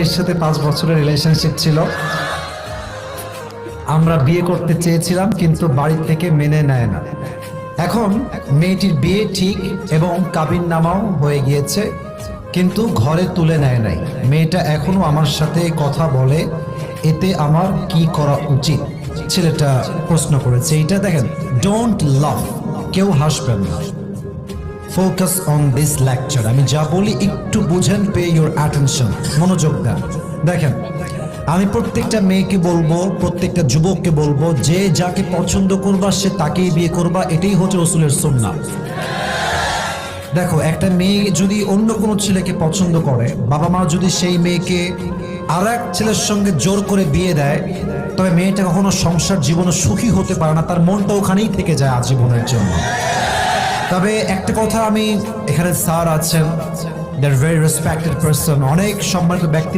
মেয়ের সাথে 5 বছরের রিলেশনশিপ ছিল। আমরা বিয়ে করতে চেয়েছিলাম কিন্তু বাড়ি থেকে মেনে নেয় না। এখন মেয়েটির বিয়ে ঠিক এবং কাবিননামাও হয়ে গিয়েছে, কিন্তু ঘরে তুলে নেয় নাই। মেয়েটা এখনো আমার সাথে কথা বলে, এতে আমার কি করা উচিত? ছেলেটা প্রশ্ন করেছে। এইটা দেখেন, ডোন্ট লাভ, কেউ হাসবেন না। Focus on this lecture. আমি যা বলি একটু বুঝেন, পে ইউর অ্যাটেনশন, মনোযোগ দেন। দেখেন, আমি প্রত্যেকটা মেয়েকে বলবো, প্রত্যেকটা যুবককে বলবো, যে যাকে পছন্দ করবা সে তাকেই বিয়ে করবা। এটাই হচ্ছে রাসূলের সুন্নাহ। দেখো, একটা মেয়ে যদি অন্য কোনো ছেলেকে পছন্দ করে, বাবা মা যদি সেই মেয়েকে আর এক ছেলের সঙ্গে জোর করে বিয়ে দেয়, তবে মেয়েটা কখনো সংসার জীবনে সুখী হতে পারে না, তার মনটা ওখানেই থেকে যায় আজীবনের জন্য। তবে একটা কথা, আমি এখানে স্যার আছেন, দে আর ভেরি রেসপেক্টেড পারসন, অনেক সম্মানিত ব্যক্তি।